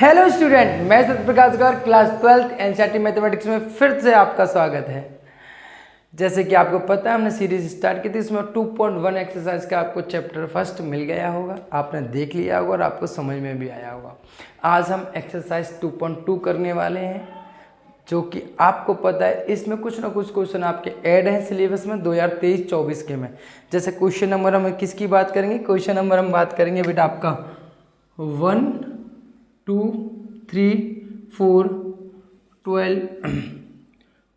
Hello student, मैं सत्यप्रकाश गौर class 12th NCERT mathematics में फिर से आपका स्वागत है। जैसे कि आपको पता है हमने सीरीज स्टार्ट की थी, इसमें 2.1 एक्सरसाइज का आपको चैप्टर फर्स्ट मिल गया होगा, आपने देख लिया होगा और आपको समझ में भी आया होगा। आज हम एक्सरसाइज 2.2 करने वाले हैं, जो कि आपको पता है इसमें कुछ ना कुछ क्वेश्चन आपके ऐड हैं सिलेबस में 2023-24 के में। जैसे क्वेश्चन नंबर हम किसकी बात करेंगे, क्वेश्चन नंबर हम बात करेंगे बेटा आपका 1, 2, 3, 4, 12,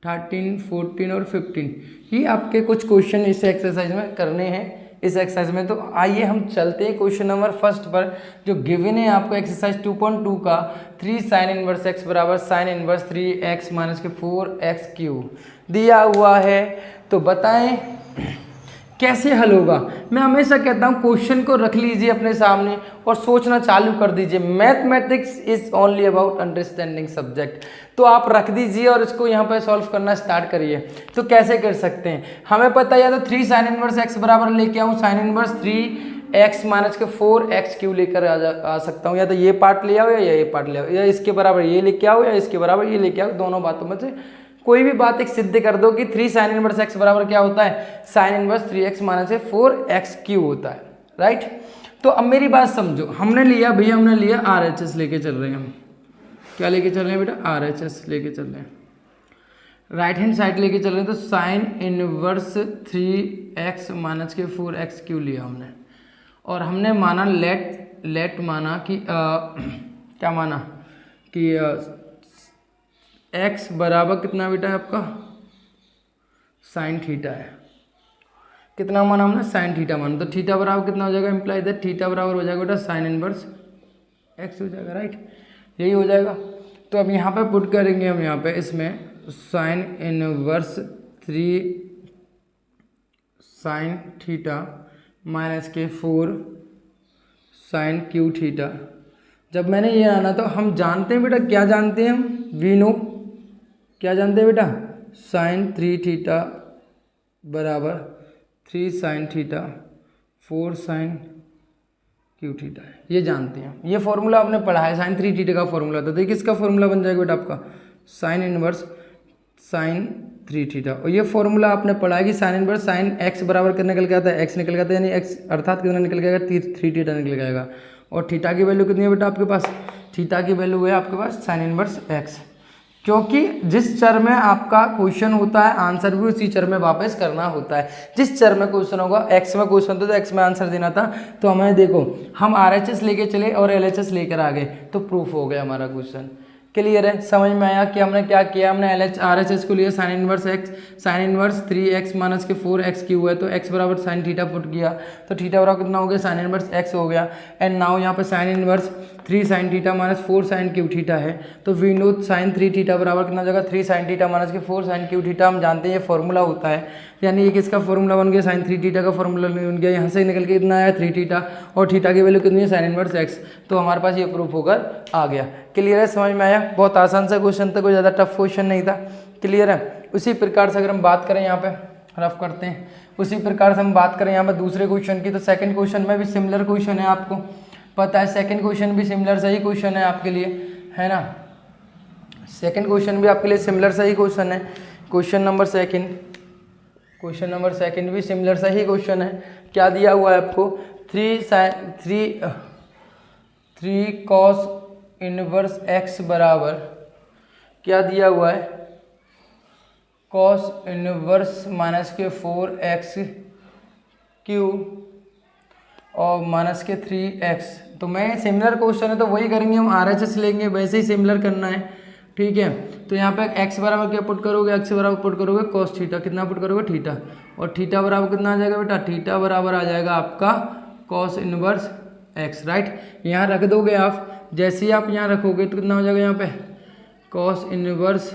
13, 14 और 15 ये आपके कुछ क्वेश्चन इस एक्सरसाइज में करने हैं इस एक्सरसाइज में। तो आइए हम चलते हैं क्वेश्चन नंबर फर्स्ट पर, जो गिवन है आपको एक्सरसाइज 2.2 का 3 sin इनवर्स x बराबर sin इनवर्स 3x माइनस के 4x क्यूब दिया हुआ है। तो बताएं कैसे हल होगा। मैं हमेशा कहता हूँ क्वेश्चन को रख लीजिए अपने सामने और सोचना चालू कर दीजिए। Mathematics is only about understanding subject. तो आप रख दीजिए और इसको यहाँ पर सॉल्व करना स्टार्ट करिए। तो कैसे कर सकते हैं, हमें पता है या तो 3 sin इनवर्स x बराबर लेके आऊँ sin इनवर्स 3x माइनस के 4x क्यूब लेकर आ सकता हूँ, या तो ये पार्ट ले आओ या ये पार्ट ले आओ, या इसके बराबर ये लेके आओ या इसके बराबर ये लेके आओ। दोनों बातों में से कोई भी बात एक सिद्ध कर दो कि 3 sin इनवर्स x बराबर क्या होता है, sin inverse 3x minus 4x cube होता है, राइट। तो अब मेरी बात समझो, हमने लिया भैया, हमने लिया RHS लेके चल रहे हैं। हम क्या लेके चल रहे हैं बेटा, RHS लेके चल रहे हैं, राइट हैंड साइड लेके चल रहे हैं। तो sin इनवर्स 3x माइनस के 4x क्यूब लिया हमने, और हमने माना लेट माना कि क्या माना कि x बराबर कितना बेटा है आपका साइन थीटा है। कितना माना हमने, साइन थीटा माना। तो थीटा बराबर कितना हो जाएगा, इम्प्लाई दैट थीटा बराबर हो जाएगा बेटा साइन इनवर्स x हो जाएगा, राइट। यही हो जाएगा। तो अब यहाँ पे पुट करेंगे हम, यहाँ पे इसमें sine inverse 3 sine theta minus के 4 साइन क्यू थीटा। जब मैंने ये आना तो हम जानते हैं बेटा, क्या जानते हैं हम, वी नो, क्या जानते हैं बेटा, साइन 3 थीटा बराबर 3 sine theta 4 sine cube theta है, ये जानते हैं। ये फॉर्मूला आपने पढ़ा है, साइन 3 थीटा का फॉर्मूला था। तो ये किसका फॉर्मूला बन जाएगा बेटा आपका, साइन इनवर्स साइन 3 थीटा। और ये फॉर्मूला आपने पढ़ा है कि साइन इनवर्स साइन एक्स बराबर कितना निकल के आता है, एक्स निकल के आता है, यानी एक्स अर्थात कितना निकल के आएगा, 3 थीटा निकल जाएगा। और थीटा की वैल्यू कितनी है बेटा आपके पास, थीटा की वैल्यू है आपके पास साइन इनवर्स एक्स। क्योंकि जिस चर में आपका क्वेश्चन होता है, आंसर भी उसी चर में वापस करना होता है। जिस चर में क्वेश्चन होगा, एक्स में क्वेश्चन तो एक्स में आंसर देना था। तो हमें देखो, हम RHS लेके चले और LHS लेकर आ गए, तो प्रूफ हो गया हमारा क्वेश्चन। क्लियर है, समझ में आया कि हमने क्या किया, हमने RHS को लिया sine inverse x, sine inverse 3x minus के 4x क्यूब है, तो x बराबर साइन थीटा पुट किया, तो थीटा बराबर कितना हो गया, साइन इनवर्स x हो गया। एंड नाउ यहाँ पे sine inverse 3 sine theta minus 4 sine cube theta है, तो वी नो साइन 3 थीटा बराबर कितना हो जाएगा, 3 साइन थीटा माइनस के 4 साइन क्यूब थीटा। हम जानते हैं ये फॉर्मूला होता है, यानी ये किसका फॉर्मूला बन गया, साइन 3 थीटा का फॉर्मूला बन गया। यहाँ से निकल के कितना आया, 3 थीटा, और थीटा की वैल्यू कितनी है, साइन इनवर्स x। तो हमारे पास ये प्रूफ होकर आ गया। क्लियर है, समझ में आया। बहुत आसान सा क्वेश्चन था, कोई ज़्यादा टफ क्वेश्चन नहीं था। क्लियर है। उसी प्रकार से अगर हम बात करें, यहाँ पे रफ करते हैं, उसी प्रकार से हम बात करें यहाँ पे दूसरे क्वेश्चन की, तो सेकंड क्वेश्चन में भी सिमिलर क्वेश्चन है, आपको पता है सेकंड क्वेश्चन भी सिमिलर सही क्वेश्चन है आपके लिए, है ना। सेकंड क्वेश्चन भी आपके लिए सिमिलर सही क्वेश्चन है। क्वेश्चन नंबर सेकंड भी सिमिलर सही क्वेश्चन है। क्या दिया हुआ है आपको, 3 कॉस इनवर्स x बराबर क्या दिया हुआ है, कॉस इनवर्स माइनस के 4x क्यूब और माइनस के 3x। तो मैं सिमिलर क्वेश्चन है तो वही करेंगे हम, RHS लेंगे, वैसे ही सिमिलर करना है, ठीक है। तो यहाँ पे x बराबर क्या पुट करोगे, x बराबर पुट करोगे कॉस थीटा, कितना पुट करोगे, थीटा, और थीटा बराबर कितना आ जाएगा बेटा, थीटा बराबर आ जाएगा आपका कॉस इनवर्स x, राइट। यहाँ रख दोगे आप, जैसे ही आप यहाँ रखोगे तो कितना हो जाएगा, यहाँ पे cos inverse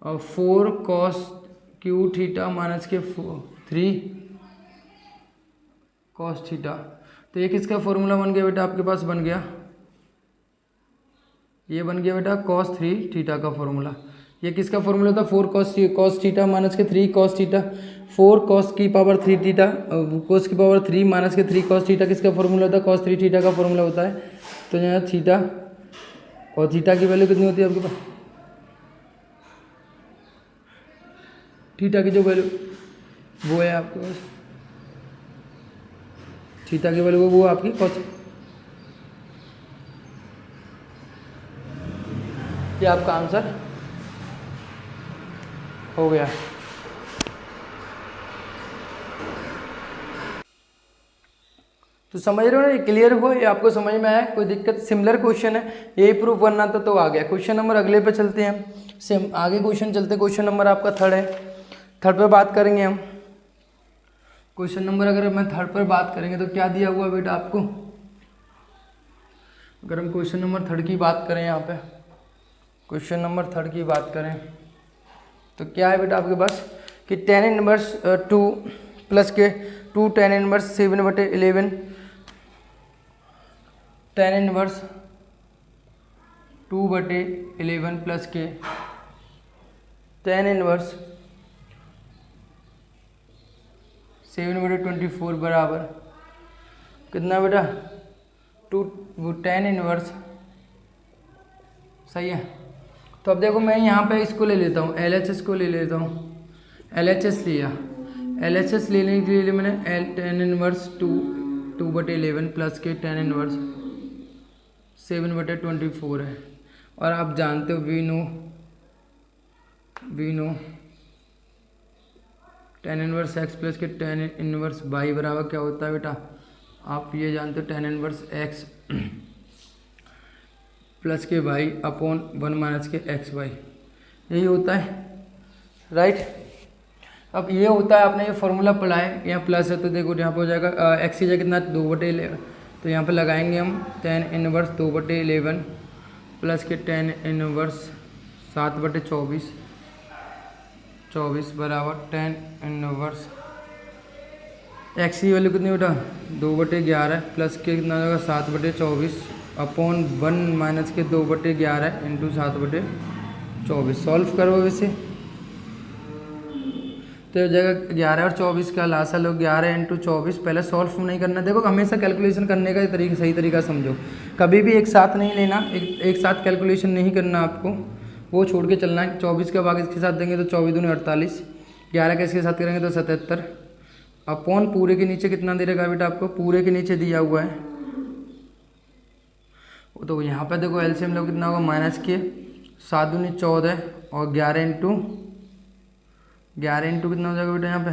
4 cos Q theta minus के 3 कॉस थीटा। तो ये किसका फॉर्मूला बन गया बेटा आपके पास, बन गया, ये बन गया बेटा कॉस 3 थीटा का फॉर्मूला। ये किसका फॉर्मूला था, 4 कॉस थीटा माइनस के 3 कॉस थीटा, 4 कॉस की पावर 3 थीटा, कॉस की पावर 3 माइनस के 3 कॉस थीटा किसका फॉर्मूला होता है, कॉस 3 थीटा का फॉर्मूला होता है। तो यहाँ थीटा और थीटा की वैल्यू कितनी होती है आपके पास, थीटा की जो वैल्यू वो है आपके पास, थीटा की वैल्यू वो आपकी कौन, ये आपका आंसर हो गया। तो समझ रहे हो ना, ये क्लियर हुआ, ये आपको समझ में आया, कोई दिक्कत, सिमिलर क्वेश्चन है, यही प्रूफ करना था तो आ गया। क्वेश्चन नंबर अगले पे चलते हैं हम, सेम आगे क्वेश्चन चलते हैं। क्वेश्चन नंबर आपका थर्ड है, थर्ड पे बात करेंगे हम। क्वेश्चन नंबर अगर मैं थर्ड पर बात करेंगे तो क्या दिया हुआ बेटा आपको, अगर हम क्वेश्चन नंबर थर्ड की बात करें, यहाँ पे क्वेश्चन नंबर थर्ड की बात करें तो क्या है बेटा आपके पास कि tan इनवर्स 2 प्लस के 2 tan inverse 7/11, tan inverse 2/11 plus के tan इनवर्स 7/24 बराबर कितना बेटा 2 tan इनवर्स, सही है। तो अब देखो मैं यहाँ पे इसको ले लेता हूँ, LHS को ले लेता हूँ, LHS लिया, LHS लेने के लिए मैंने tan इनवर्स 2/11 प्लस के tan इनवर्स 7/24 है। और आप जानते हो we know tan inverse x plus के tan इनवर्स y बराबर क्या होता है बेटा, आप ये जानते हो tan इनवर्स x प्लस के y अपॉन 1 माइनस के एक्स वाई, यही होता है, राइट। अब ये होता है, आपने ये फॉर्मूला पढ़ा है, यहाँ प्लस है तो देखो यहाँ पे हो जाएगा x की जगह कितना 2/11, तो यहाँ पे लगाएंगे हम tan इनवर्स 2/11 प्लस के tan इनवर्स 7/24 बराबर tan इनवर्स x की वैल्यू कितनी बेटा 2/11 प्लस के कितना हो जाएगा 7/24 अपॉन 1 माइनस के 2/11 इंटू 7/24। सॉल्व करो वैसे तो जगह 11 और 24 का लासा लो, 11 इंटू 24, पहले सॉल्व नहीं करना। देखो हमेशा कैलकुलेशन करने का तरीका सही तरीका समझो, कभी भी एक साथ नहीं लेना, एक साथ कैलकुलेशन नहीं करना आपको, वो छोड़ के चलना है। 24 का भाग इसके साथ देंगे तो 24 दूनी 48, 11 का इसके साथ करेंगे तो 77 अपॉन पूरे के नीचे कितना दे रहेगा बेटा आपको, पूरे के नीचे दिया हुआ है, तो यहाँ पे देखो एलसीएम लो कितना होगा माइनस के 7 दूनी 14 और 11 इंटू कितना हो जाएगा बेटा यहाँ पे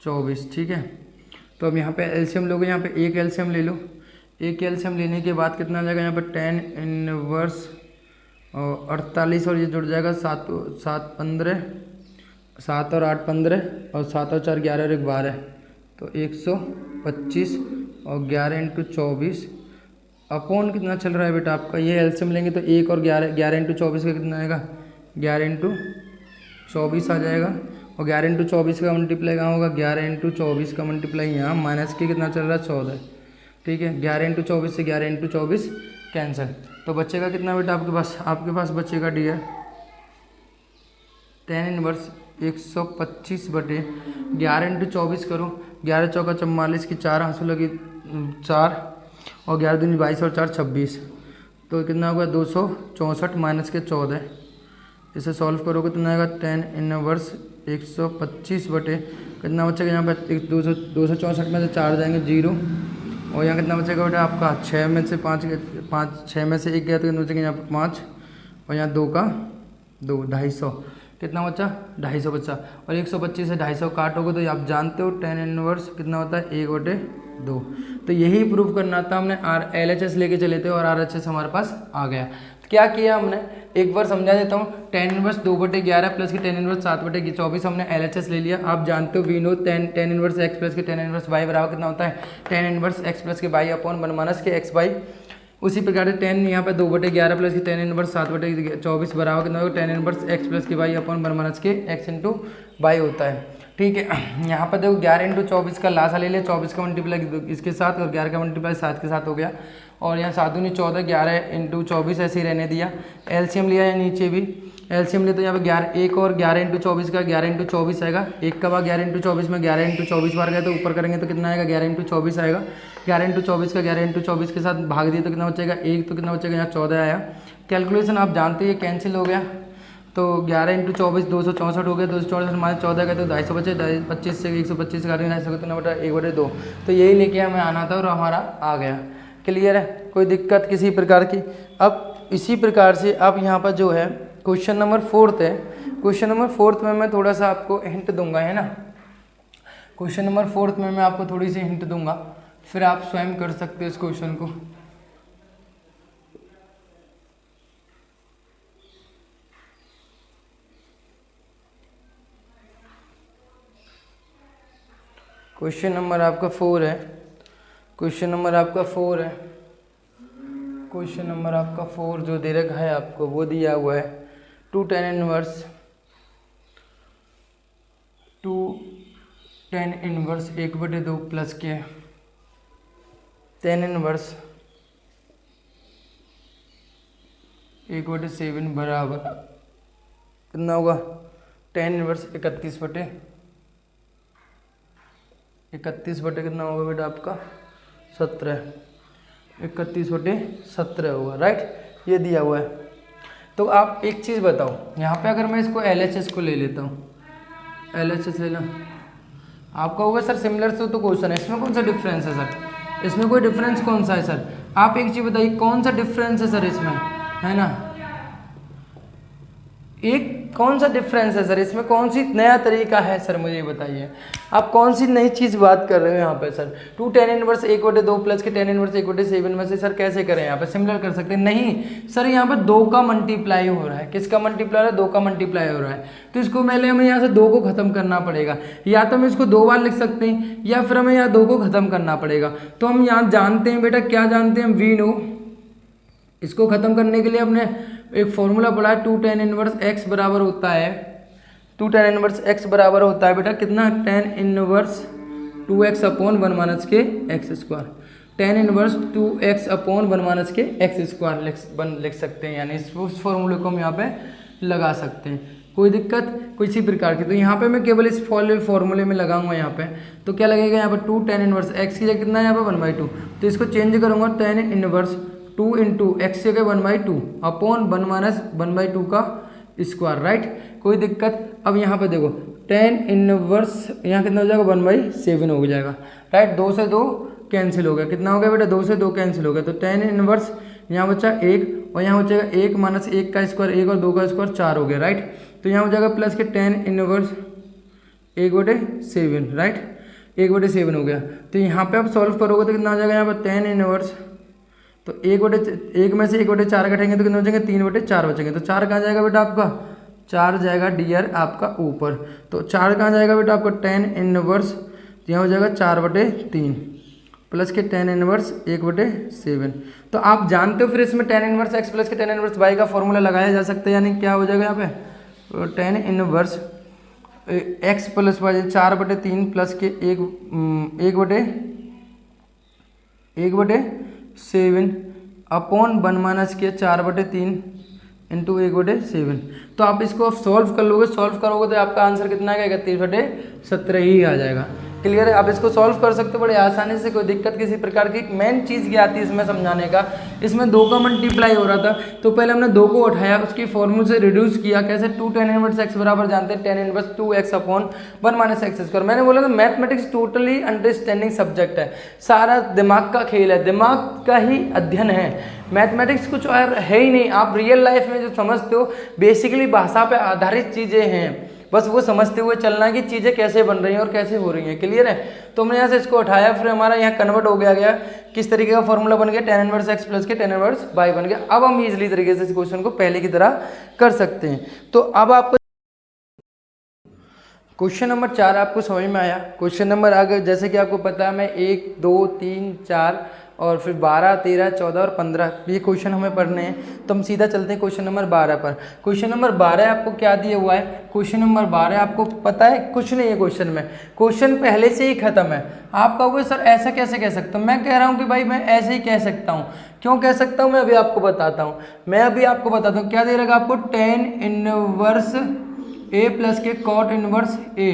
24, ठीक है। तो अब यहाँ पे एलसीएम लोगे, यहाँ पे एक एलसीएम ले लो, एक एलसीएम लेने के बाद कितना आ जाएगा यहाँ पे tan इनवर्स 48 और ये जुड़ जाएगा 7 और 8 15 और 7 और 4 11 और 1 12, तो 125 और 11 इंटू 24 अपॉन कितना चल रहा है बेटा आपका, ये एलसीएम लेंगे तो 1 और 11 इंटू 24 का कितना आएगा 11 इंटू 24 आ जाएगा, और 11 इंटू 24 का मल्टीप्लाई कहाँ होगा, 11 इंटू 24 का मल्टीप्लाई यहाँ माइनस के कितना चल रहा है 14, ठीक है। 11 इंटू 24 से 11 इंटू 24 कैंसिल, तो बचेगा कितना बेटा आपके पास बचेगा डियर tan इनवर्स 125/11 इंटू 24 करो, 11 चौका 44 की 4 आंसू लगी 4 और 11 दूनी 22 और 4 26, तो कितना होगा 264 माइनस के 14, इसे सॉल्व करोगे कितना आएगा tan इनवर्स 125 बटे कितना बचेगा यहाँ पर 264 में से 4 जाएंगे 0, और यहाँ कितना बचेगा बेटा आपका 6 में से 5 6 में से 1 गया तो कितना बचेगा यहाँ पर 5, और यहाँ 2 का 2 250, कितना बचा 250 बचा, और 125 से 250 काटोगे तो आप जानते हो tan इनवर्स कितना होता है 1/2। तो यही प्रूव करना था, हमने LHS लेके चले थे और RHS हमारे पास आ गया। क्या किया हमने, एक बार समझा देता हूँ, tan इनवर्स 2/11 प्लस की tan इनवर्स 7/24 हमने LHS ले लिया। आप जानते हो we know tan inverse x plus के tan इनवर्स y बराबर कितना होता है tan इनवर्स x प्लस के y अपॉन 1 माइनस के एक्स वाई। उसी प्रकार से tan यहाँ पे 2/11 प्लस की tan इनवर्स 7/24 बराबर कितना होगा tan इनवर्स x प्लस की y अपॉन 1 माइनस के x इंटू वाई होता है, ठीक है। यहाँ पर देखो 11 इंटू 24 का लासा ले लिया, 24 का मल्टीप्लाई इसके साथ और 11 का मल्टीप्लाई 7 के साथ हो गया, और यहाँ 7 दूनी 14 11 इंटू 24 ऐसे ही रहने दिया। एलसीएम लिया है नीचे भी, एलसीएम लिया तो यहाँ पे 11 1 और 11 इंटू 24 का 11 इंटू 24 आएगा, एक का भाग 11 इंटू 24 में 11 इंटू 24 बार गया तो ऊपर करेंगे तो कितना आएगा 11 इंटू 24 आएगा, 11 × 24 का 11 × 24 के साथ भाग दिया तो कितना बचेगा 1, तो कितना बचेगा यहाँ 14 आया। कैलकुलेशन आप जानते हैं कैंसिल हो गया, तो 11 × 24 264 हो गया, 264 हमारे 14 का तो 250 बचे, 25 से 125 काटेंगे 250 कितना बटा 1/2। तो यही लेके हमें आना था और हमारा आ गया। क्लियर है, कोई दिक्कत किसी प्रकार की। अब इसी प्रकार से अब यहाँ पर जो है क्वेश्चन नंबर 4 है। क्वेश्चन नंबर 4 में मैं थोड़ा सा आपको हिंट दूंगा, है ना। क्वेश्चन नंबर 4 में मैं आपको थोड़ी सी हिंट दूंगा, फिर आप स्वयं कर सकते हो इस क्वेश्चन को। क्वेश्चन नंबर आपका 4 है। क्वेश्चन नंबर आपका 4 है। क्वेश्चन नंबर आपका 4 जो दे रखा है आपको वो दिया हुआ है 2 tan इनवर्स 1/2 प्लस के tan इनवर्स 1/7 बराबर कितना होगा tan इनवर्स 31/31 कितना होगा बेटा आपका 17, 31/17 होगा, राइट। ये दिया हुआ है। तो आप एक चीज़ बताओ, यहाँ पे अगर मैं इसको LHS को ले लेता हूँ, LHS ले लो, आपका होगा सर सिमिलर से तो क्वेश्चन है, इसमें कौन सा डिफरेंस है सर, इसमें कोई डिफरेंस कौन सा है सर, आप एक चीज़ बताइए कौन सा डिफरेंस है सर इसमें, है ना। एक कौन सा डिफरेंस है सर इसमें, कौन सी नया तरीका है सर, मुझे बताइए आप कौन सी नई चीज़ बात कर रहे हो यहाँ पे सर। 2 tan इनवर्स 1/2 प्लस के tan इनवर्स 1/7 में से सर कैसे करें, यहाँ पे सिमिलर कर सकते हैं, नहीं सर यहाँ पे 2 का मल्टीप्लाई हो रहा है, किसका मल्टीप्लाई हो रहा है 2 का मल्टीप्लाई हो रहा है, तो इसको पहले हमें यहाँ से 2 को खत्म करना पड़ेगा, या तो हम इसको 2 बार लिख सकते हैं या फिर हमें यहाँ 2 को खत्म करना पड़ेगा। तो हम यहाँ जानते हैं बेटा, क्या जानते हैं, वी नो, इसको खत्म करने के लिए हमने एक फॉर्मूला पढ़ा है 2 tan इनवर्स x बराबर होता है 2 tan इनवर्स x बराबर होता है बेटा कितना, tan inverse 2x upon 1 minus के x square, tan inverse 2x upon 1 minus के x स्क्वायर लिख सकते हैं, यानी उस फॉर्मूले को हम यहाँ पे लगा सकते हैं, कोई दिक्कत किसी प्रकार की। तो यहाँ पे मैं केवल इस फॉर्मूले में लगाऊंगा यहाँ पे, तो क्या लगेगा यहाँ पे 2 tan इनवर्स x की जगह कितना है यहाँ पे 1/2, तो इसको चेंज करूँगा tan इनवर्स 2 इंटू एक्स जगह 1/2 अपॉन 1 माइनस 1/2 का स्क्वायर, राइट, कोई दिक्कत। अब यहाँ पे देखो tan इनवर्स यहाँ कितना हो जाएगा 1/7 हो जाएगा, राइट, 2 से 2 कैंसिल हो गया, कितना हो गया बेटा 2 से 2 कैंसिल हो गया, तो tan इनवर्स यहाँ बचा 1 और यहाँ हो जाएगा 1 माइनस 1 का स्क्वायर 1 और 2 का स्क्वायर 4 हो गया, राइट, तो यहाँ हो जाएगा प्लस के tan इनवर्स 1/7, राइट, 1/7 हो गया। तो यहाँ पे आप सॉल्व करोगे तो कितना हो जाएगा यहाँ पर tan इनवर्स, तो 1 में से 1/4 घटेंगे तो कितने बचेंगे 3/4 बचेंगे, तो 4 कहाँ जाएगा बेटा आपका, 4 जाएगा डियर आपका ऊपर, तो 4 कहाँ जाएगा बेटा आपका tan इनवर्स, यहाँ हो जाएगा 4/3 प्लस के tan इनवर्स 1/7। तो आप जानते हो फिर इसमें tan इनवर्स x प्लस के tan इनवर्स y का फॉर्मूला लगाया जा सकता है, यानी क्या हो जाएगा यहाँ पे tan inverse x plus y 4/3 plus के 1/7 अपॉन 1 माइनस के 4/3 इंटू 1/7। तो आप इसको सॉल्व कर लोगे, सॉल्व करोगे तो आपका आंसर कितना आएगा 31/17 ही आ जाएगा। क्लियर है, आप इसको सॉल्व कर सकते हो बड़े आसानी से, कोई दिक्कत किसी प्रकार की। मेन चीज़ क्या आती है इसमें समझाने का, इसमें 2 का मल्टीप्लाई हो रहा था तो पहले हमने 2 को उठाया, उसकी फॉर्मूले से रिड्यूस किया, कैसे 2 tan इनवर्स x बराबर जानते हैं tan inverse 2x upon 1 minus x square. मैंने बोला था मैथमेटिक्स टोटली अंडरस्टैंडिंग सब्जेक्ट है, सारा दिमाग का खेल है, दिमाग का ही अध्ययन है, मैथमेटिक्स कुछ और है ही नहीं। आप रियल लाइफ में जो समझते हो बेसिकली भाषा पे आधारित चीज़ें हैं, बस वो समझते हुए चलना है कि चीज़ें कैसे बन रही हैं और कैसे हो रही हैं। क्लियर है, तो हमने यहाँ से इसको उठाया, फिर हमारा यहाँ कन्वर्ट हो गया किस तरीके का फॉर्मूला बन गया tan इनवर्स x प्लस के tan इनवर्स y बन गया। अब हम इजीली तरीके से इस क्वेश्चन को पहले की तरह कर सकते हैं। तो अब आपको क्वेश्चन नंबर 4 आपको समझ में आया। क्वेश्चन नंबर आगे जैसे कि आपको पता है, मैं 1 2 3 4 और फिर 12 13 14 और 15 ये क्वेश्चन हमें पढ़ने हैं, तो हम सीधा चलते हैं क्वेश्चन नंबर 12 पर। क्वेश्चन नंबर 12 आपको क्या दिया हुआ है, क्वेश्चन नंबर 12 आपको पता है कुछ नहीं है क्वेश्चन में, क्वेश्चन पहले से ही खत्म है। आप कहोगे सर ऐसा कैसे कह सकता हूँ, मैं कह रहा हूँ कि भाई मैं ऐसे ही कह सकता हूँ। क्यों कह सकता हूँ, मैं अभी आपको बताता हूँ। क्या दे रखा आपको, tan इनवर्स a प्लस के cot इनवर्स a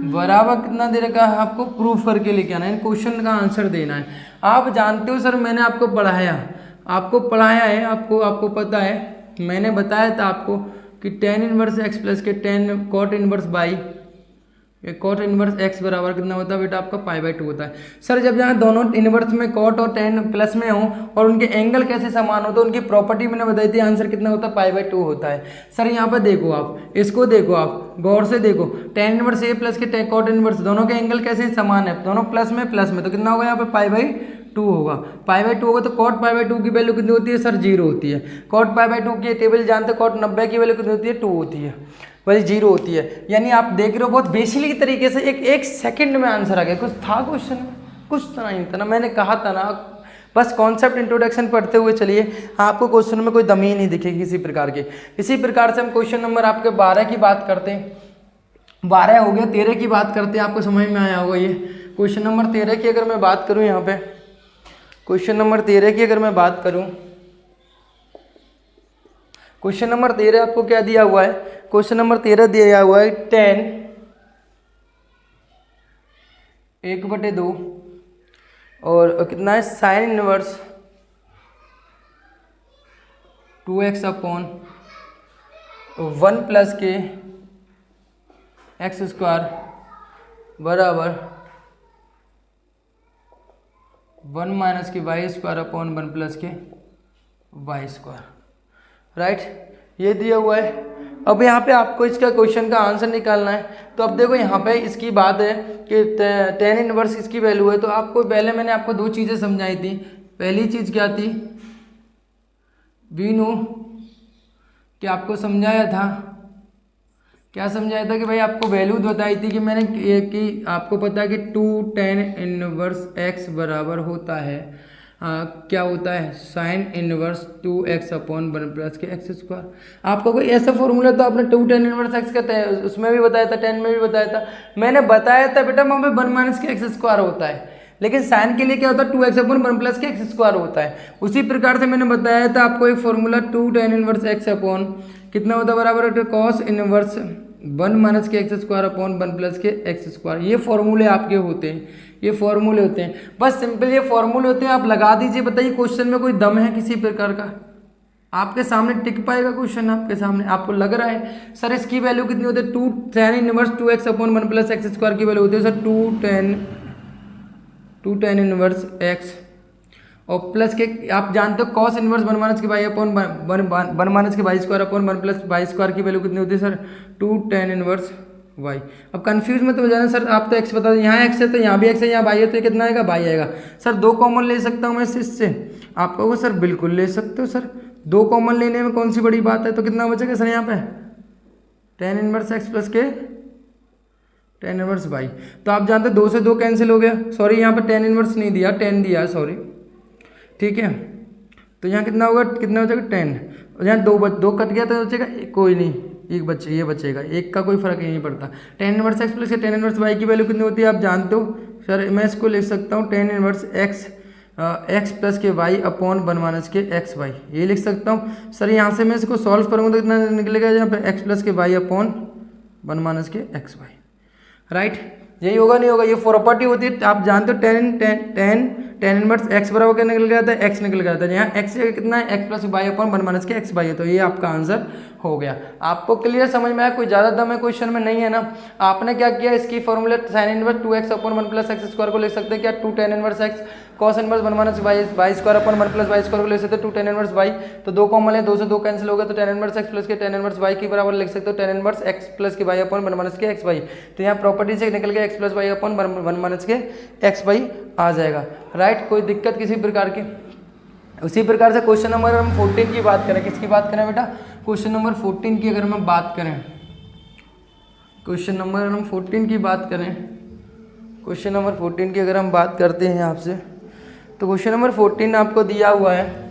बराबर कितना दे रखा है आपको, प्रूफ करके लेके आना है, क्वेश्चन का आंसर देना है। आप जानते हो सर, मैंने आपको पढ़ाया है, आपको पता है, मैंने बताया था आपको कि टेन इनवर्स एक्स प्लस के tan cot inverse by cot inverse x बराबर कितना होता है बेटा, आपका पाई बाई 2 होता है। सर जब यहाँ दोनों इनवर्स में कॉट और टेन प्लस में हो और उनके एंगल कैसे समान हो, तो उनकी प्रॉपर्टी मैंने बताई थी, आंसर कितना होता है, पाई बाई 2 होता है। सर यहाँ पर देखो, आप इसको देखो, आप गौर से देखो, टेन इनवर्स ए प्लस के कॉट इनवर्स दोनों के एंगल कैसे समान है, दोनों प्लस में, तो कितना होगा यहाँ पे पाई बाई 2 होगा। पाई बाई 2 होगा तो कॉट पाई बाई 2 की वैल्यू कितनी होती है सर, 0 होती है। कॉट पाई बाई 2 की टेबल जानते हैं, कॉट 90 की वैल्यू कितनी होती है, 2 होती है, वही 0 होती है। यानी आप देख रहे हो बहुत बेसिकली तरीके से एक सेकंड में आंसर आ गया। कुछ था क्वेश्चन में, कुछ तो नहीं था ना, मैंने कहा था ना, बस कॉन्सेप्ट इंट्रोडक्शन पढ़ते हुए चलिए, आपको क्वेश्चन में कोई दमी नहीं दिखेगी किसी प्रकार की। इसी प्रकार से हम क्वेश्चन नंबर आपके 12 की बात करते हैं, 12 हो गया, 13 की बात करते हैं, आपको समझ में आया होगा ये। क्वेश्चन नंबर 13 की अगर मैं बात करूँ, यहाँ पे क्वेश्चन नंबर 13 की अगर मैं बात करूँ, क्वेश्चन नंबर 13 आपको क्या दिया हुआ है, क्वेश्चन नंबर 13 दिया हुआ है 10 1/2 और कितना है, sign inverse 2x upon 1 plus के एक्स स्क्वायर बराबर 1 माइनस के वाई स्क्वायर अपॉन 1 प्लस के वाई स्क्वायर, राइट, ये दिया हुआ है। अब यहाँ पे आपको इसका क्वेश्चन का आंसर निकालना है। तो अब देखो यहाँ पे इसकी बात है कि टेन इनवर्स इसकी वैल्यू है, तो आपको पहले मैंने आपको दो चीज़ें समझाई थी। पहली चीज़ क्या थी, वी नो, कि आपको समझाया था, क्या समझाया था कि भाई आपको वैल्यू बताई थी कि मैंने कि आपको पता है कि 2 टेन इनवर्स एक्स बराबर होता है क्या होता है, sign inverse 2x upon 1 plus के एक्स स्क्वायर। आपको कोई ऐसा फॉर्मूला तो आपने 2 टेन इनवर्स एक्स का उसमें भी बताया था, 10 में भी बताया था, मैंने बताया था बेटा वहाँ पे 1 माइनस के एक्स स्क्वायर होता है, लेकिन साइन के लिए क्या होता है, 2x अपॉन 1 प्लस के एक्स स्क्वायर होता है। उसी प्रकार से मैंने बताया था आपको एक formula 2 tan inverse x upon कितना होता है, बराबर होता है कॉस इनवर्स 1 माइनस के एक्स स्क्वायर अपॉन 1 प्लस के एक्स स्क्वायर। ये फॉर्मूले आपके होते हैं, ये फॉर्मूले होते हैं, बस सिंपल ये फॉर्मूले होते हैं, आप लगा दीजिए। बताइए क्वेश्चन में कोई दम है किसी प्रकार का, आपके सामने टिक पाएगा क्वेश्चन, आपके सामने आपको लग रहा है सर इसकी वैल्यू कितनी होती है, 2 tan inverse 2x upon 1 plus x square की वैल्यू होती है सर 2 टेन इनवर्स एक्स और प्लस के आप जानते हो कॉस इनवर्स 1 माइनस के वाई अपॉन 1 माइनस के y square upon 1 plus y square की वैल्यू कितनी होती है सर 2 टेन इनवर्स वाई। अब कंफ्यूज मत हो जाना सर, आप तो एक्स बता दो, यहाँ एक्स है तो यहाँ भी एक्स है, यहाँ वाई है तो कितना आएगा, वाई आएगा। सर 2 कॉमन ले सकता हूँ मैं इससे, आप कहोगे सर बिल्कुल ले सकते हो सर, 2 कॉमन लेने में कौन सी बड़ी बात है। तो कितना बचेगा सर यहाँ पे टेन इनवर्स एक्स प्लस के टेन इनवर्स वाई। तो आप जानते हो 2 से 2 कैंसिल हो गया, सॉरी यहाँ पे टेन इनवर्स नहीं दिया, 10 दिया सॉरी, ठीक है। तो यहाँ कितना होगा, कितना बचेगा 10, और यहाँ 2 कट गया तो बचेगा कोई नहीं, एक बच्चे ये बचेगा, एक का कोई फर्क नहीं पड़ता। टेन इनवर्स एक्स प्लस के टेन इनवर्स वाई की वैल्यू कितनी होती है आप जानते हो सर, मैं इसको लिख सकता हूँ टेन इनवर्स एक्स प्लस के वाई अपॉन 1 माइनस के एक्स वाई, ये लिख सकता हूँ सर। यहाँ से मैं इसको सॉल्व करूँगा तो कितना निकलेगा, यहाँ पे एक्स प्लस के वाई अपॉन 1 माइनस के एक्स वाई, राइट, यही होगा नहीं होगा, ये प्रॉपर्टी होती है। आप जानते हो टेन इनवर्स एक्स बराबर क्या निकल गया था, एक्स निकल गया था, यहाँ एक्स कितना है x plus y upon 1 minus के एक्स वाई है, तो ये आपका आंसर हो गया। आपको क्लियर समझ में आया, कोई ज़्यादा दम है क्वेश्चन में नहीं है ना। आपने क्या किया, इसकी फॉर्मूले sine inverse 2x upon 1 plus x square को ले सकते हैं क्या, 2 tan inverse x cos inverse 1 minus y square upon 1 plus y square को ले सकते हैं 2 टेन इनवर्स वाई। तो 2 कॉमन है, 2 से 2 कैंसिल हो गया, तो टेन इनवर्स एक्स प्लस के टेन इनवर्स वाई की बराबर लिख सकते हो टेन इनवर्स एक्स प्लस के वाई अपॉन 1 माइनस के एक्स वाई। तो यहाँ प्रॉपर्टी से निकल के x plus y upon 1 minus के एक्स वाई आ जाएगा, राइट, कोई दिक्कत किसी प्रकार की। उसी प्रकार से क्वेश्चन नंबर हम 14 की बात करें, किसकी बात करें बेटा, क्वेश्चन नंबर 14 की अगर हम बात करें, क्वेश्चन नंबर हम 14 की बात करें, क्वेश्चन नंबर 14 की अगर हम बात करते हैं आपसे, तो क्वेश्चन नंबर 14 आपको दिया हुआ है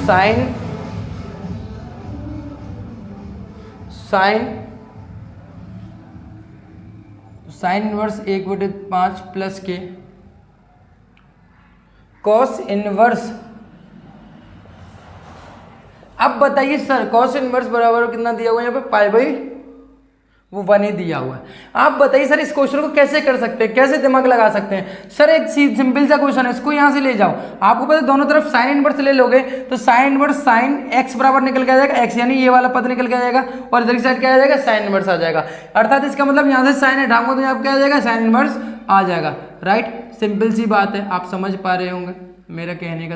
साइन इनवर्स 1/5 प्लस के कॉस इनवर्स। अब बताइए सर कॉस इनवर्स बराबर कितना दिया हुआ है यहाँ पे पाई बाई वो 1 ही दिया हुआ है। आप बताइए सर इस क्वेश्चन को कैसे कर सकते हैं, कैसे दिमाग लगा सकते हैं? सर एक सिंपल सा क्वेश्चन है, इसको यहाँ से ले जाओ, आपको पता है दोनों तरफ साइन इनवर्स ले लोगे तो साइन इनवर्स साइन एक्स बराबर निकल के आ जाएगा, एक्स यानी ये वाला पद निकल के आ जाएगा और इधर की साइड क्या आ जाएगा, साइन इनवर्स आ जाएगा। अर्थात इसका मतलब यहाँ से साइन हटाऊंगा तो यहाँ क्या आ जाएगा, साइन इनवर्स आ जाएगा। राइट, सिंपल सी बात है, आप समझ पा रहे होंगे मेरा कहने का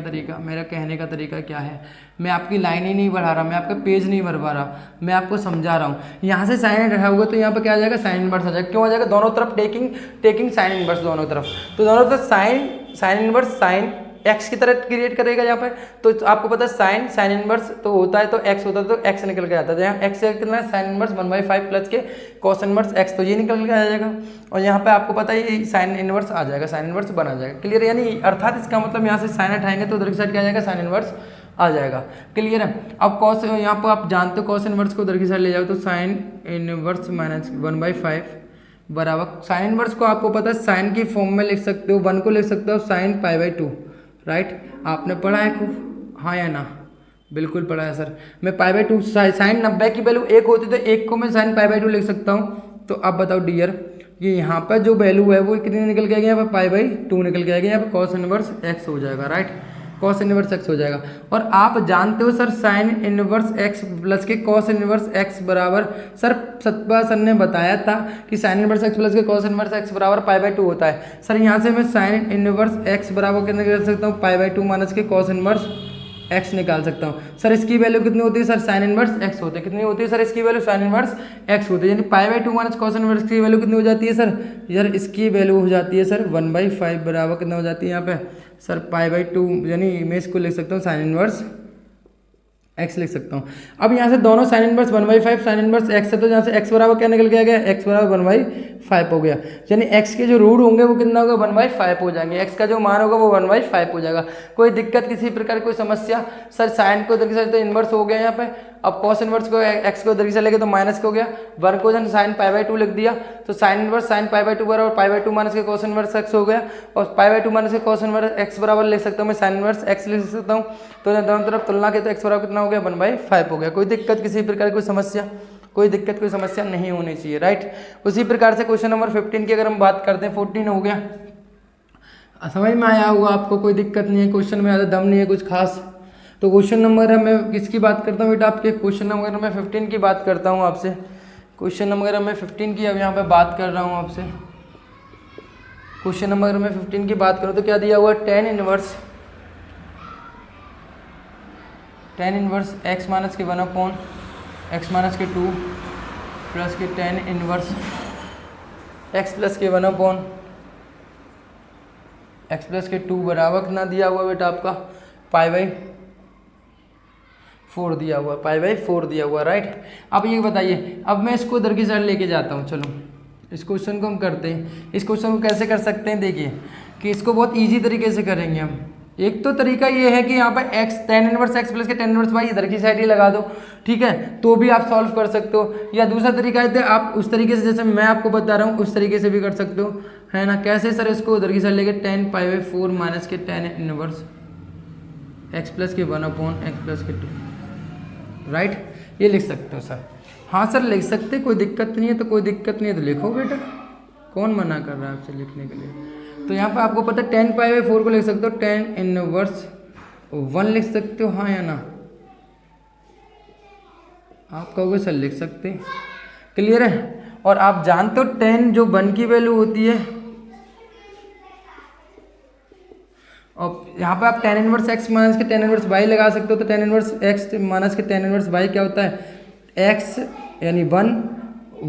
तरीका क्या है। मैं आपकी लाइन ही नहीं बढ़ा रहा, मैं आपका पेज नहीं भरवा रहा, मैं आपको समझा रहा हूँ। यहाँ से साइन रखा होगा तो यहाँ पर क्या आ जाएगा, साइन इनवर्स आ जाएगा। क्यों आ जाएगा, दोनों तरफ टेकिंग साइन इनवर्स, दोनों तरफ, तो दोनों तरफ साइन इनवर्स साइन एक्स की तरह क्रिएट करेगा यहाँ पर। तो आपको पता है साइन इनवर्स तो होता है तो एक्स होता है तो एक्स निकल के आता है, यहाँ एक्स कितना है, साइन इनवर्स 1/5 प्लस के कॉस इनवर्स एक्स, तो ये निकल के आ जाएगा। और यहाँ पे आपको पता है ये साइन इनवर्स आ जाएगा, साइन इनवर्स बन आ जाएगा। क्लियर, यानी अर्थात इसका मतलब यहाँ से साइन हटाएंगे तो उधर की साइड क्या आ जाएगा, साइन इनवर्स आ जाएगा। क्लियर है। अब कॉस, यहाँ पर आप जानते हो कॉस इनवर्स को उधर की साइड ले जाओ तो साइन इनवर्स माइनस 1/5 बराबर, साइन इनवर्स को आपको पता है साइन की फॉर्म में लिख सकते हो, 1 को लिख सकते हो साइन π/2। राइट, आपने पढ़ा है खूब, हाँ या ना? बिल्कुल पढ़ा है सर। मैं π/2 साइन 90 की वैल्यू 1 होती तो 1 को मैं साइन π/2 लिख सकता हूँ। तो अब बताओ डियर, ये यहाँ पर जो वैल्यू है वो कितनी निकल के आएगी, यहाँ पर π/2 निकल के आएगी, यहाँ पर कॉस इनवर्स एक्स हो जाएगा। राइट, कॉस इनवर्स एक्स हो जाएगा। और आप जानते हो sir sine inverse x plus के कॉस इनवर्स एक्स बराबर, सर सतपा सर ने बताया था कि साइन इनवर्स एक्स प्लस के कॉस इनवर्स एक्स बराबर π/2 होता है। सर यहाँ से मैं साइन इनवर्स एक्स बराबर कितना कर सकता हूँ, π/2 माइनस के कॉस इनवर्स एक्स निकाल सकता हूँ। सर इसकी वैल्यू कितनी होती है, सर साइन इनवर्स एक्स होती है। कितनी होती है सर इसकी वैल्यू, साइन इनवर्स एक्स होती है, यानी π/2 माइनस कॉस इनवर्स की वैल्यू कितनी हो जाती है सर, यार इसकी वैल्यू हो जाती है सर 1/5 बराबर कितना हो जाती है यहाँ पे सर π/2, यानी मैं इसको लिख सकता हूँ साइन इनवर्स एक्स लिख सकता हूँ। अब यहाँ से दोनों sine inverse 1/5 sine inverse x है तो यहाँ से एक्स बराबर क्या निकल के आ गया, एक्स बराबर 1/5 हो गया, यानी एक्स के जो रूट होंगे वो कितना होगा, 1/5 हो जाएंगे, एक्स का जो मान होगा वो 1/5 हो जाएगा। कोई दिक्कत, किसी प्रकार कोई समस्या? सर साइन को इधर की साइड तो इनवर्स हो गया यहाँ पे, अब कॉस इनवर्स को एक्स को इधर की साइड लेके तो माइनस हो गया, 1 को जन साइन π/2 लिख दिया तो साइन इनवर्स साइन π/2 बराबर π/2 माइनस के कॉस इनवर्स एक्स हो गया, और π/2 माइनस के कॉस इनवर्स एक्स बराबर लिख सकता हूँ मैं साइन इनवर्स एक्स लिख सकता हूँ। तो दोनों तरफ तुलना के तो एक्स बराबर कितना हो गया, 1/5 हो गया। कोई दिक्कत, किसी प्रकार कोई समस्या? कोई दिक्कत कोई समस्या नहीं होनी चाहिए। राइट, उसी प्रकार से क्वेश्चन नंबर 15 की अगर हम बात करते हैं, 14 हो गया, समझ में आया होगा आपको, कोई दिक्कत नहीं है, क्वेश्चन में ज़्यादा दम नहीं है कुछ खास। तो क्वेश्चन नंबर मैं किसकी बात करता हूँ बेटा, आपके क्वेश्चन नंबर मैं 15 की बात करता हूँ आपसे। क्वेश्चन नंबर मैं 15 की अब यहाँ पे बात कर रहा हूँ आपसे। क्वेश्चन नंबर मैं 15 की बात करूँ तो क्या दिया हुआ है, tan इनवर्स एक्स माइनस के 1/, एक्स माइनस के 2 प्लस के tan इनवर्स एक्स प्लस के 1/, एक्स प्लस के 2 बराबर कितना दिया हुआ बेटा आपका, π/4 दिया हुआ, π/4 दिया हुआ। राइट, अब ये बताइए, अब मैं इसको इधर की साइड लेके जाता हूँ। चलो इस क्वेश्चन को हम करते हैं। इस क्वेश्चन को कैसे कर सकते हैं, देखिए कि इसको बहुत ईजी तरीके से करेंगे हम। एक तो तरीका ये है कि यहाँ पर x tan inverse x plus के tan इनवर्स वाई इधर की साइड ही लगा दो, ठीक है, तो भी आप सॉल्व कर सकते हो। या दूसरा तरीका है आप उस तरीके से जैसे मैं आपको बता रहा हूँ उस तरीके से भी कर सकते हो, है ना। कैसे सर, इसको उधर की साइड लेके tan π/4 माइनस के tan इनवर्स एक्स प्लस के 1/, एक्स प्लस के 2, राइट, ये लिख सकते हो सर। हाँ सर लिख सकते, कोई दिक्कत नहीं है, तो कोई दिक्कत नहीं है तो लिखो बेटा, कौन मना कर रहा है आपसे लिखने के लिए। तो यहाँ पर आपको पता है tan π/4 को लिख सकते हो tan इनवर्स 1 लिख सकते हो, हाँ या ना? आप कहोगे सर लिख सकते, क्लियर है। और आप जानते हो tan जो 1 की वैल्यू होती है, और यहाँ पे आप tan इनवर्स x माइनस के tan इनवर्स y लगा सकते हो। तो tan इनवर्स x माइनस के tan इनवर्स y क्या होता है, x यानी 1,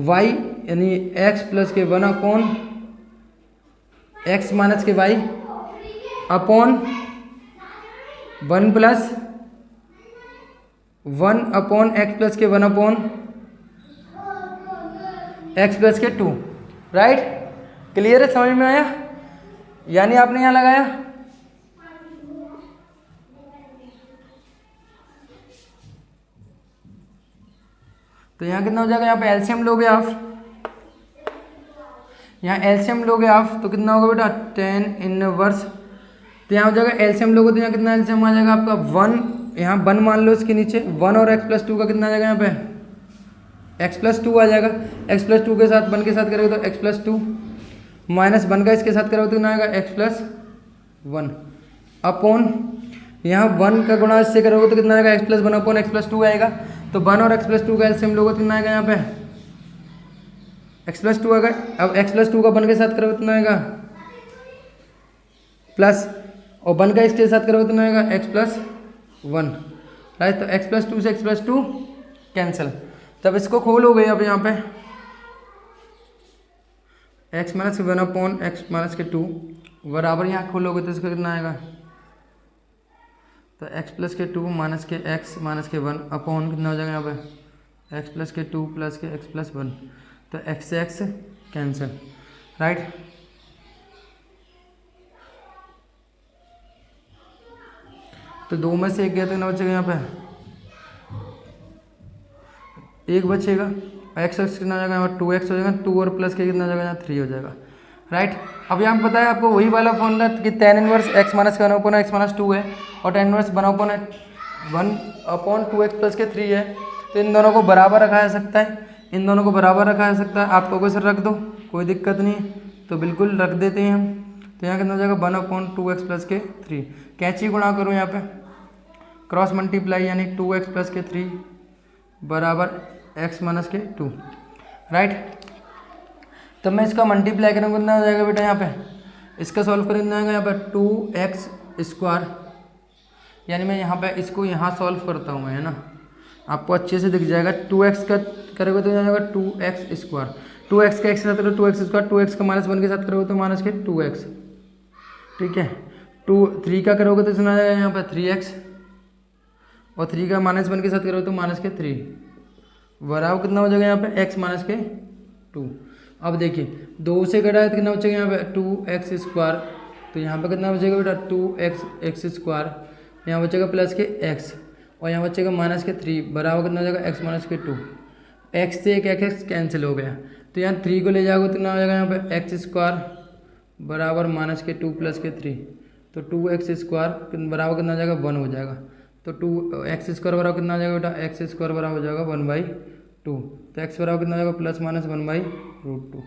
y यानी x प्लस के 1/, x माइनस के y upon 1 plus 1/, x plus के 1/, x प्लस के 2। राइट, क्लियर है, समझ में आया? यानी आपने यहाँ लगाया, तो यहाँ कितना हो जाएगा, यहाँ पे एलसीएम लोगे आप, यहाँ एलसीएम लोगे आप तो कितना होगा बेटा, tan इनवर्स, तो यहाँ हो जाएगा एलसीएम लोगे तो यहाँ कितना एलसीएम आ जाएगा आपका 1, यहाँ 1 मान लो इसके नीचे 1, और x प्लस 2 का कितना आ जाएगा यहाँ पे एक्स प्लस टू आ जाएगा। एक्स प्लस टू के साथ 1 के साथ करोगे तो एक्स प्लस टू, माइनस 1 का इसके साथ करोगे तो कितना आएगा एक्स प्लस 1 अपॉन यहाँ 1 का गुणा इससे करोगे तो कितना आएगा x plus 1 upon x plus 2 आएगा। तो 1 और एक्स प्लस 2 का एलसीएम लोगे तो कितना आएगा यहाँ पे एक्स प्लस 2 आएगा। अब एक्स प्लस 2 का 1 के साथ करोगे तो कितना आएगा प्लस, और 1 का इसके साथ करोगे तो कितना आएगा एक्स प्लस 1, राइट। तो एक्स प्लस 2 से एक्स प्लस 2 कैंसिल। तब इसको खोलोगे अब यहाँ पे x minus 1 upon x minus के 2 बराबर, यहाँ खोलोगे तो इसका कितना आएगा, तो एक्स प्लस के 2 माइनस के एक्स माइनस के 1 अपॉन कितना हो जाएगा यहाँ पे एक्स प्लस के 2 प्लस के एक्स प्लस 1, तो एक्स से एक्स कैंसिल, राइट। तो 2 में से 1 गया तो कितना बचेगा यहाँ पे 1 बचेगा। एक्स एक्स कितना हो जाएगा यहाँ 2x हो जाएगा, 2 और प्लस के कितना हो जाएगा यहाँ 3 हो जाएगा, राइट। अब यहाँ पता है आपको वही वाला फॉर्मूला कि tan inverse x minus 1 upon x minus 2 है और tan inverse 1 upon 2x plus के 3 है। तो इन दोनों को बराबर रखा जा सकता है, इन दोनों को बराबर रखा जा सकता है। आप कहोगे सर रख दो, कोई दिक्कत नहीं है, तो बिल्कुल रख देते हैं हम। तो यहाँ कितना हो जाएगा 1 अपॉन 2x प्लस के 3, कैंची गुणा करो यहाँ पे क्रॉस मल्टीप्लाई यानी 2x प्लस के 3 बराबर x माइनस के 2, राइट। तो मैं इसका मल्टीप्लाई करूँगा कितना हो जाएगा बेटा यहाँ पे, इसका सॉल्व करें कितना आएगा यहाँ पे 2x स्क्वायर, यानी मैं यहाँ पे इसको यहाँ सॉल्व करता हूँ है ना, आपको अच्छे से दिख जाएगा। 2x का करोगे तो जाएगा 2x स्क्वायर, 2x का x के साथ करो 2x स्क्वायर, 2x का माइनस 1 के साथ करोगे तो माइनस के 2x, ठीक है। 3 का करोगे तो सुना जाएगा यहाँ पर 3x, और 3 का माइनस 1 के साथ करोगे तो माइनस के 3 बराबर कितना हो जाएगा यहाँ पे x माइनस के 2। अब देखिए 2 से घटा है तो कितना बचेगा यहाँ पे 2x स्क्वायर, तो यहाँ पे कितना बचेगा बेटा 2x स्क्वायर, यहाँ बचेगा प्लस के x और यहाँ बचेगा माइनस के 3 बराबर कितना हो जाएगा x माइनस के 2। x से एक x कैंसिल हो गया, तो यहाँ 3 को ले जाओगे तो कितना हो जाएगा यहाँ पे x स्क्वायर बराबर माइनस के 2 प्लस के 3, तो 2x स्क्वायर बराबर कितना हो जाएगा 1 हो जाएगा। तो 2x स्क्वायर बराबर कितना हो जाएगा बेटा x स्क्वायर बराबर हो जाएगा 1/2, तो x बराबर कितना हो जाएगा प्लस माइनस 1/√2।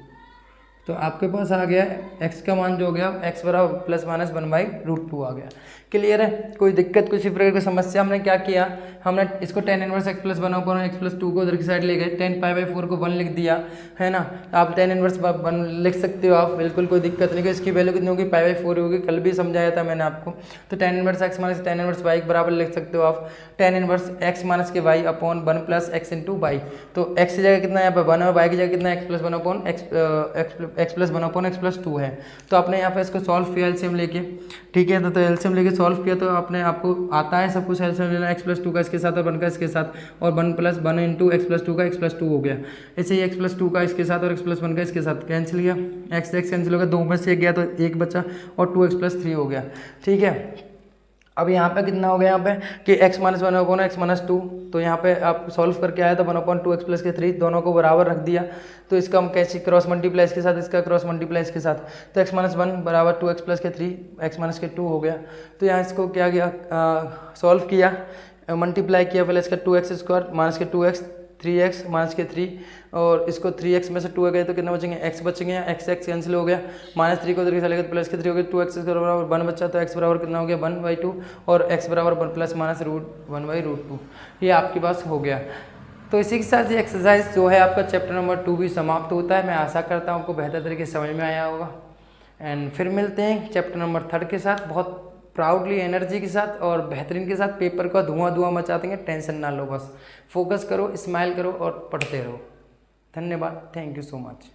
तो आपके पास आ गया x का मान जो हो गया x बराबर प्लस माइनस 1/√2 आ गया। क्लियर है, कोई दिक्कत किसी प्रकार की समस्या। हमने क्या किया, हमने इसको tan inverse x plus 1 upon x plus 2 को उधर की साइड ले गए, tan π/4 को 1 लिख दिया है ना। आप tan इनवर्स 1 लिख सकते हो आप, बिल्कुल कोई दिक्कत नहीं। इसकी वैल्यू कितनी होगी π/4 होगी, कल भी समझाया था मैंने आपको। तो tan inverse x minus tan inverse y के बराबर लिख सकते हो आप tan इनवर्स x माइनस के y upon 1 plus x into y। तो x की जगह कितना यहाँ पे 1 और y की जगह कितना x plus 1 upon x plus 1 upon x plus 2 है। तो आपने यहाँ पे इसको सॉल्व किया एलसीएम लेके, ठीक है। तो एलसीएम लेके सॉल्व किया तो आपने आपको आता है सब कुछ एलसीएम लेना, x प्लस 2 का इसके साथ और 1 का इसके साथ, और 1 प्लस 1 इंटू एक्स प्लस 2 का x प्लस 2 हो गया। ऐसे ही x प्लस 2 का इसके साथ और x प्लस 1 का इसके साथ कैंसिल किया, x से x कैंसिल हो गया, 2 में से 1 गया तो 1 बचा और 2x प्लस 3 हो गया, ठीक है। अब यहाँ पे कितना हो गया यहाँ पे कि x minus 1 upon x minus 2, तो यहाँ पे आप सॉल्व करके आया था 1 अपॉन 2x प्लस के 3, दोनों को बराबर रख दिया। तो इसका हम कैसे क्रॉस मल्टीप्लाई इसके साथ, इसका क्रॉस मल्टीप्लाई इसके साथ, तो x माइनस 1 बराबर 2x प्लस के 3 x माइनस के 2 हो गया। तो यहाँ इसको क्या किया, सॉल्व किया, मल्टीप्लाई किया, पहले इसका 2x स्क्वायर माइनस के 2x 3x माइनस के 3, और इसको 3x में से 2 गए तो कितना बचेंगे x बचेंगे, x x कैंसिल हो गया, माइनस 3 को इधर चले गए तो प्लस के 3 हो गया, 2x बराबर 1 बचा, तो x बराबर कितना हो गया 1/2 और x बराबर 1 प्लस माइनस 1/√2। ये आपके पास हो गया। तो इसी के साथ ये एक्सरसाइज जो है आपका चैप्टर नंबर 2 भी समाप्त होता है। मैं आशा करता हूँ आपको बेहतर तरीके से समझ में आया होगा, एंड फिर मिलते हैं चैप्टर नंबर 3 के साथ, बहुत प्राउडली एनर्जी के साथ और बेहतरीन के साथ। पेपर का धुआं मचा देंगे, टेंशन ना लो, बस फोकस करो, स्माइल करो और पढ़ते रहो। धन्यवाद, थैंक यू सो मच।